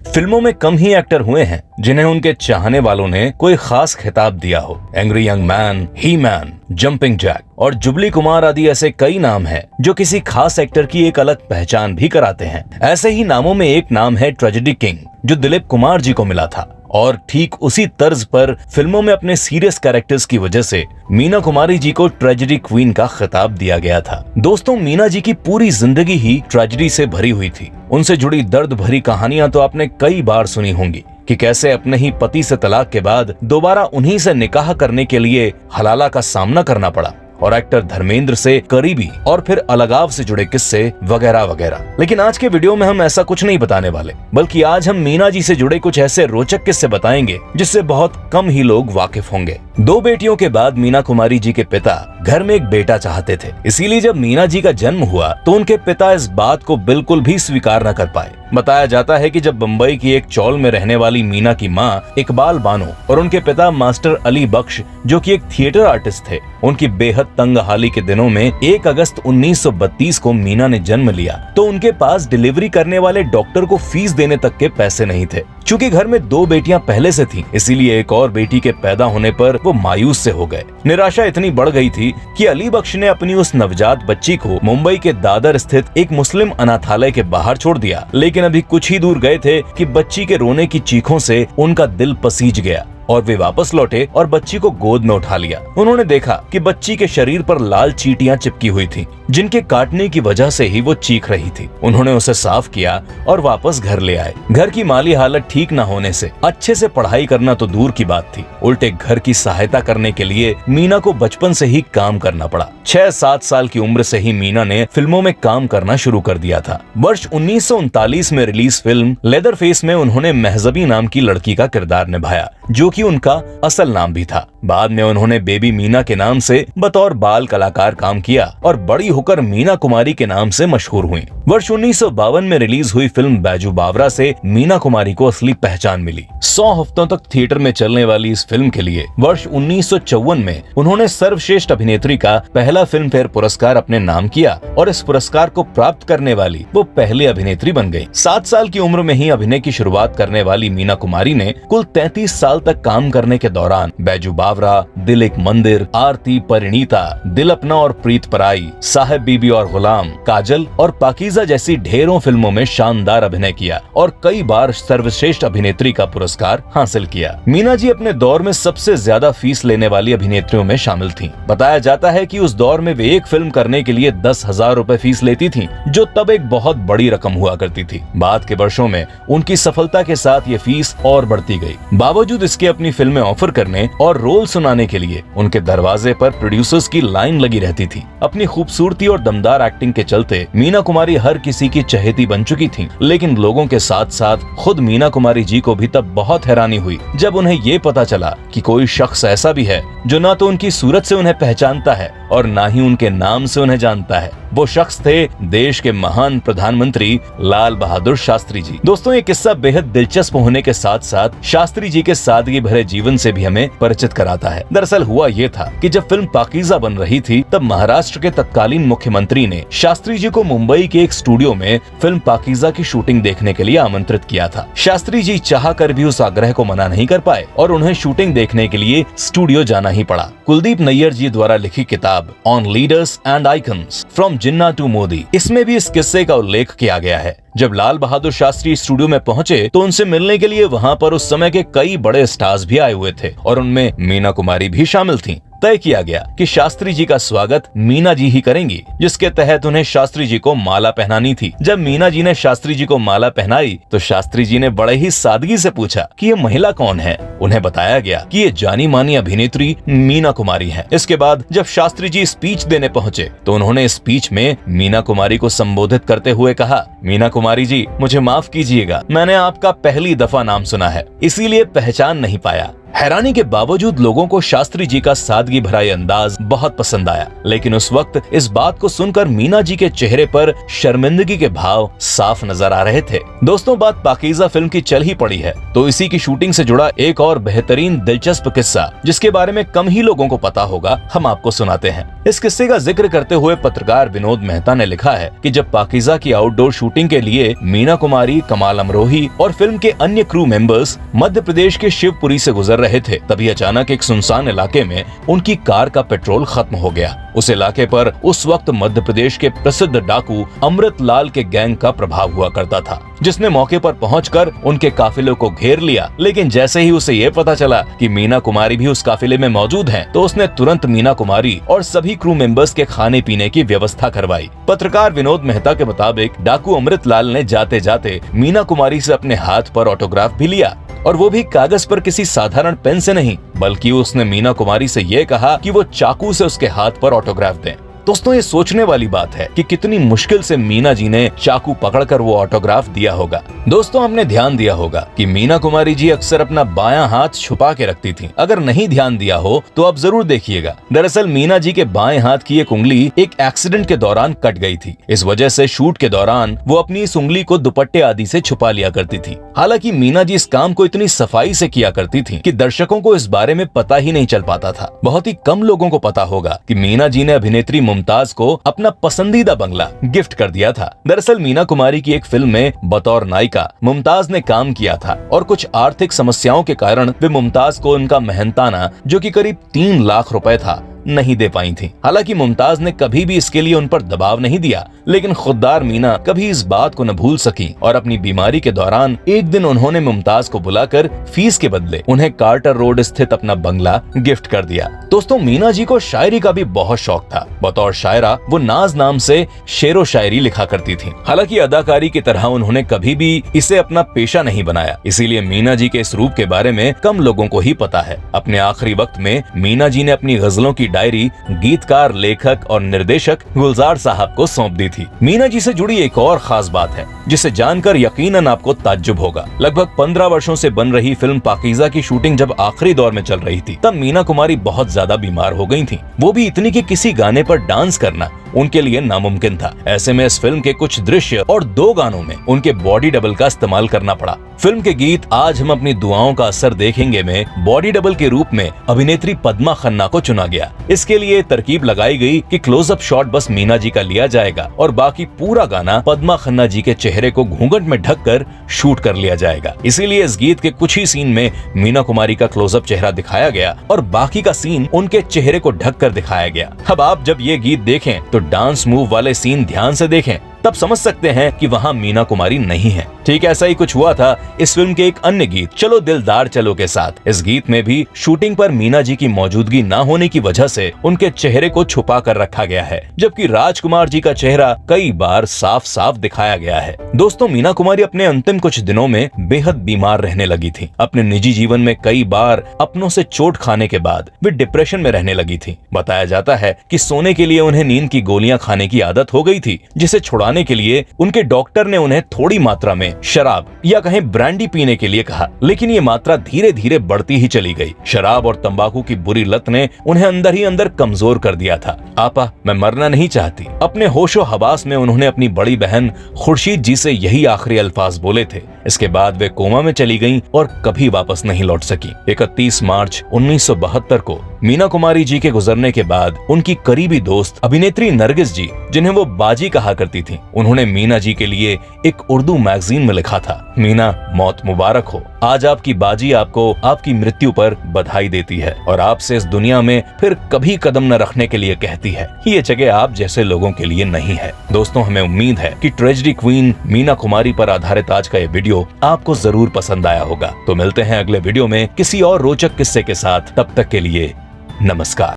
फिल्मों में कम ही एक्टर हुए हैं जिन्हें उनके चाहने वालों ने कोई खास खिताब दिया हो। एंग्री यंग मैन, ही मैन, जंपिंग जैक और जुबली कुमार आदि ऐसे कई नाम हैं जो किसी खास एक्टर की एक अलग पहचान भी कराते हैं। ऐसे ही नामों में एक नाम है ट्रेजेडी किंग, जो दिलीप कुमार जी को मिला था। और ठीक उसी तर्ज पर फिल्मों में अपने सीरियस कैरेक्टर्स की वजह से मीना कुमारी जी को ट्रेजेडी क्वीन का खिताब दिया गया था। दोस्तों, मीना जी की पूरी जिंदगी ही ट्रेजेडी से भरी हुई थी। उनसे जुड़ी दर्द भरी कहानियां तो आपने कई बार सुनी होंगी कि कैसे अपने ही पति से तलाक के बाद दोबारा उन्हीं से निकाह करने के लिए हलाला का सामना करना पड़ा, और एक्टर धर्मेंद्र से करीबी और फिर अलगाव से जुड़े किस्से वगैरह वगैरह। लेकिन आज के वीडियो में हम ऐसा कुछ नहीं बताने वाले, बल्कि आज हम मीना जी से जुड़े कुछ ऐसे रोचक किस्से बताएंगे जिससे बहुत कम ही लोग वाकिफ होंगे। 2 बेटियों के बाद मीना कुमारी जी के पिता घर में एक बेटा चाहते थे, इसीलिए जब मीना जी का जन्म हुआ तो उनके पिता इस बात को बिल्कुल भी स्वीकार न कर पाए। बताया जाता है कि जब बम्बई की एक चौल में रहने वाली मीना की माँ इकबाल बानो और उनके पिता मास्टर अली बख्श, जो कि एक थिएटर आर्टिस्ट थे, उनकी बेहद तंग हाली के दिनों में 1 अगस्त 1932 को मीना ने जन्म लिया तो उनके पास डिलीवरी करने वाले डॉक्टर को फीस देने तक के पैसे नहीं थे। चूंकि घर में 2 बेटियां पहले से थीं, इसीलिए एक और बेटी के पैदा होने पर वो मायूस से हो गए। निराशा इतनी बढ़ गई थी कि अली बख्श ने अपनी उस नवजात बच्ची को मुंबई के दादर स्थित एक मुस्लिम अनाथालय के बाहर छोड़ दिया। लेकिन अभी कुछ ही दूर गए थे कि बच्ची के रोने की चीखों से उनका दिल पसीज गया और वे वापस लौटे और बच्ची को गोद में उठा लिया। उन्होंने देखा कि बच्ची के शरीर पर लाल चींटियां चिपकी हुई थीं, जिनके काटने की वजह से ही वो चीख रही थी। उन्होंने उसे साफ किया और वापस घर ले आए। घर की माली हालत ठीक न होने से अच्छे से पढ़ाई करना तो दूर की बात थी, उल्टे घर की सहायता करने के लिए मीना को बचपन से ही काम करना पड़ा। 6-7 साल की उम्र से ही मीना ने फिल्मों में काम करना शुरू कर दिया था। वर्ष 1939 में रिलीज फिल्म लेदरफेस में उन्होंने महजबी नाम की लड़की का किरदार निभाया, जो कि उनका असल नाम भी था। बाद में उन्होंने बेबी मीना के नाम से बतौर बाल कलाकार काम किया और बड़ी होकर मीना कुमारी के नाम से मशहूर हुई। वर्ष 1952 में रिलीज हुई फिल्म बैजू बावरा से मीना कुमारी को असली पहचान मिली। 100 हफ्तों तक थिएटर में चलने वाली इस फिल्म के लिए वर्ष 1954 में उन्होंने सर्वश्रेष्ठ अभिनेत्री का पहला फिल्म फेयर पुरस्कार अपने नाम किया और इस पुरस्कार को प्राप्त करने वाली वो पहली अभिनेत्री बन गयी। 7 साल की उम्र में ही अभिनय की शुरुआत करने वाली मीना कुमारी ने कुल 33 साल तक काम करने के दौरान बैजू बावरा, दिल एक मंदिर, आरती, परिणीता, दिल अपना और प्रीत पराई, साहेब बीबी और गुलाम, काजल और पाकीज़ा जैसी ढेरों फिल्मों में शानदार अभिनय किया और कई बार सर्वश्रेष्ठ अभिनेत्री का पुरस्कार हासिल किया। मीना जी अपने दौर में सबसे ज्यादा फीस लेने वाली अभिनेत्रियों में शामिल थीं। बताया जाता है कि उस दौर में वे एक फिल्म करने के लिए 10,000 रुपए फीस लेती थीं, जो तब एक बहुत बड़ी रकम हुआ करती थी। बाद के वर्षों में उनकी सफलता के साथ ये फीस और बढ़ती गई। बावजूद इसके अपनी फिल्में ऑफर करने और रोल सुनाने के लिए उनके दरवाजे पर प्रोड्यूसर्स की लाइन लगी रहती थी। अपनी खूबसूरती और दमदार एक्टिंग के चलते मीना कुमारी हर किसी की चहेती बन चुकी थीं। लेकिन लोगों के साथ साथ खुद मीना कुमारी जी को भी तब बहुत हैरानी हुई जब उन्हें ये पता चला कि कोई शख्स ऐसा भी है जो ना तो उनकी सूरत से उन्हें पहचानता है और ना ही उनके नाम से उन्हें जानता है। वो शख्स थे देश के महान प्रधानमंत्री लाल बहादुर शास्त्री जी। दोस्तों, ये किस्सा बेहद दिलचस्प होने के साथ साथ शास्त्री जी के सादगी भरे जीवन से भी हमें परिचित कराता है। दरअसल हुआ ये था कि जब फिल्म पाकीज़ा बन रही थी तब महाराष्ट्र के तत्कालीन मुख्यमंत्री ने शास्त्री जी को मुंबई के एक स्टूडियो में फिल्म पाकीज़ा की शूटिंग देखने के लिए आमंत्रित किया था। शास्त्री जी चाह कर भी उस आग्रह को मना नहीं कर पाए और उन्हें शूटिंग देखने के लिए स्टूडियो जाना ही पड़ा। कुलदीप नैयर जी द्वारा लिखी किताब on leaders and icons from Jinnah to Modi, इसमें भी इस किस्से का उल्लेख किया गया है। जब लाल बहादुर शास्त्री स्टूडियो में पहुंचे तो उनसे मिलने के लिए वहां पर उस समय के कई बड़े स्टार्स भी आए हुए थे और उनमें मीना कुमारी भी शामिल थीं। तय किया गया कि शास्त्री जी का स्वागत मीना जी ही करेंगी, जिसके तहत उन्हें शास्त्री जी को माला पहनानी थी। जब मीना जी ने शास्त्री जी को माला पहनाई तो शास्त्री जी ने बड़े ही सादगी से पूछा कि ये महिला कौन है। उन्हें बताया गया कि ये जानी मानी अभिनेत्री मीना कुमारी है। इसके बाद जब शास्त्री जी स्पीच देने पहुंचे तो उन्होंने स्पीच में मीना कुमारी को संबोधित करते हुए कहा, मीना कुमारी जी, मुझे माफ कीजिएगा, मैंने आपका पहली दफा नाम सुना है, इसीलिए पहचान नहीं पाया। हैरानी के बावजूद लोगों को शास्त्री जी का सादगी भरा ये अंदाज बहुत पसंद आया, लेकिन उस वक्त इस बात को सुनकर मीना जी के चेहरे पर शर्मिंदगी के भाव साफ नजर आ रहे थे। दोस्तों, बात पाकीज़ा फिल्म की चल ही पड़ी है तो इसी की शूटिंग से जुड़ा एक और बेहतरीन दिलचस्प किस्सा, जिसके बारे में कम ही लोगों को पता होगा, हम आपको सुनाते हैं। इस किस्से का जिक्र करते हुए पत्रकार विनोद मेहता ने लिखा है कि जब पाकीज़ा की आउटडोर शूटिंग के लिए मीना कुमारी, कमाल अमरोही और फिल्म के अन्य क्रू मेंबर्स मध्य प्रदेश के शिवपुरी से गुजर रहे थे, तभी अचानक एक सुनसान इलाके में उनकी कार का पेट्रोल खत्म हो गया। उस इलाके पर उस वक्त मध्य प्रदेश के प्रसिद्ध डाकू अमृत लाल के गैंग का प्रभाव हुआ करता था, जिसने मौके पर पहुंचकर उनके काफिले को घेर लिया। लेकिन जैसे ही उसे ये पता चला कि मीना कुमारी भी उस काफिले में मौजूद हैं, तो उसने तुरंत मीना कुमारी और सभी क्रू मेंबर्स के खाने पीने की व्यवस्था करवाई। पत्रकार विनोद मेहता के मुताबिक डाकू अमृत लाल ने जाते जाते मीना कुमारी से अपने हाथ पर ऑटोग्राफ भी लिया, और वो भी कागज पर किसी साधारण पेन से नहीं, बल्कि उसने मीना कुमारी से ये कहा कि वो चाकू से उसके हाथ पर ऑटोग्राफ दें। दोस्तों, ये सोचने वाली बात है कि कितनी मुश्किल से मीना जी ने चाकू पकड़कर वो ऑटोग्राफ दिया होगा। दोस्तों, हमने ध्यान दिया होगा कि मीना कुमारी जी अक्सर अपना बायां हाथ छुपा के रखती थीं। अगर नहीं ध्यान दिया हो तो आप जरूर देखिएगा। दरअसल मीना जी के बाएं हाथ की एक उंगली एक एक्सीडेंट के दौरान कट गई थी। इस वजह से शूट के दौरान वो अपनी इस उंगली को दुपट्टे आदि से छुपा लिया करती थी। हालांकि मीना जी इस काम को इतनी सफाई से किया करती थी कि दर्शकों को इस बारे में पता ही नहीं चल पाता था। बहुत ही कम लोगों को पता होगा कि मीना जी ने अभिनेत्री मुमताज को अपना पसंदीदा बंगला गिफ्ट कर दिया था। दरअसल मीना कुमारी की एक फिल्म में बतौर नायिका मुमताज ने काम किया था और कुछ आर्थिक समस्याओं के कारण वे मुमताज को उनका मेहनताना, जो कि करीब 3 लाख रुपए था, नहीं दे पाई थी। हालांकि मुमताज ने कभी भी इसके लिए उन पर दबाव नहीं दिया, लेकिन खुददार मीना कभी इस बात को न भूल सकी और अपनी बीमारी के दौरान एक दिन उन्होंने मुमताज को बुलाकर फीस के बदले उन्हें कार्टर रोड स्थित अपना बंगला गिफ्ट कर दिया। दोस्तों, मीना जी को शायरी का भी बहुत शौक था। बतौर शायरा वो नाज नाम से शेरो शायरी लिखा करती थी। हालांकि अदाकारी की तरह उन्होंने कभी भी इसे अपना पेशा नहीं बनाया, इसीलिए मीना जी के इस रूप के बारे में कम लोगों को ही पता है। अपने आखिरी वक्त में मीना जी ने अपनी गजलों की डायरी गीतकार, लेखक और निर्देशक गुलजार साहब को सौंप दी थी। मीना जी से जुड़ी एक और खास बात है जिसे जानकर यकीनन आपको ताज्जुब होगा। लगभग 15 वर्षों से बन रही फिल्म पाकीज़ा की शूटिंग जब आखिरी दौर में चल रही थी, तब मीना कुमारी बहुत ज्यादा बीमार हो गई थी। वो भी इतनी कि किसी गाने पर डांस करना उनके लिए नामुमकिन था। ऐसे में इस फिल्म के कुछ दृश्य और 2 गानों में उनके बॉडी डबल का इस्तेमाल करना पड़ा। फिल्म के गीत आज हम अपनी दुआओं का असर देखेंगे में बॉडी डबल के रूप में अभिनेत्री पद्मा खन्ना को चुना गया। इसके लिए तरकीब लगाई गई कि क्लोजअप शॉट बस मीना जी का लिया जाएगा और बाकी पूरा गाना पद्मा खन्ना जी के चेहरे को घूंघट में ढककर शूट कर लिया जाएगा। इसीलिए इस गीत के कुछ ही सीन में मीना कुमारी का क्लोजअप चेहरा दिखाया गया और बाकी का सीन उनके चेहरे को ढककर दिखाया गया। अब आप जब ये गीत देखें तो डांस मूव वाले सीन ध्यान से देखें, तब समझ सकते हैं कि वहाँ मीना कुमारी नहीं है। ठीक ऐसा ही कुछ हुआ था इस फिल्म के एक अन्य गीत चलो दिलदार चलो के साथ। इस गीत में भी शूटिंग पर मीना जी की मौजूदगी न होने की वजह से उनके चेहरे को छुपा कर रखा गया है, जबकि राजकुमार जी का चेहरा कई बार साफ साफ दिखाया गया है। दोस्तों, मीना कुमारी अपने अंतिम कुछ दिनों में बेहद बीमार रहने लगी थी। अपने निजी जीवन में कई बार अपनों से चोट खाने के बाद वे डिप्रेशन में रहने लगी थी। बताया जाता है कि सोने के लिए उन्हें नींद की गोलियां खाने की आदत हो गई थी, जिसे छुड़ाने के लिए उनके डॉक्टर ने उन्हें थोड़ी मात्रा में शराब या कहें ब्रांडी पीने के लिए कहा, लेकिन ये मात्रा धीरे धीरे बढ़ती ही चली गई। शराब और तंबाकू की बुरी लत ने उन्हें अंदर ही अंदर कमजोर कर दिया था। आपा, मैं मरना नहीं चाहती। अपने होशो हवास में उन्होंने अपनी बड़ी बहन खुर्शीद जी से यही आखिरी अल्फाज बोले थे। इसके बाद वे कोमा में चली गईं और कभी वापस नहीं लौट सकी। 31 मार्च 1972 को मीना कुमारी जी के गुजरने के बाद उनकी करीबी दोस्त अभिनेत्री नरगिस जी, जिन्हें वो बाजी कहा करती थीं, उन्होंने मीना जी के लिए एक उर्दू मैगजीन में लिखा था, मीना मौत मुबारक हो। आज आपकी बाजी आपको आपकी मृत्यु पर बधाई देती है और आपसे इस दुनिया में फिर कभी कदम न रखने के लिए कहती है। ये जगह आप जैसे लोगों के लिए नहीं है। दोस्तों, हमें उम्मीद है कि ट्रेजेडी क्वीन मीना कुमारी पर आधारित आज का ये वीडियो आपको जरूर पसंद आया होगा। तो मिलते हैं अगले वीडियो में किसी और रोचक किस्से के साथ। तब तक के लिए नमस्कार।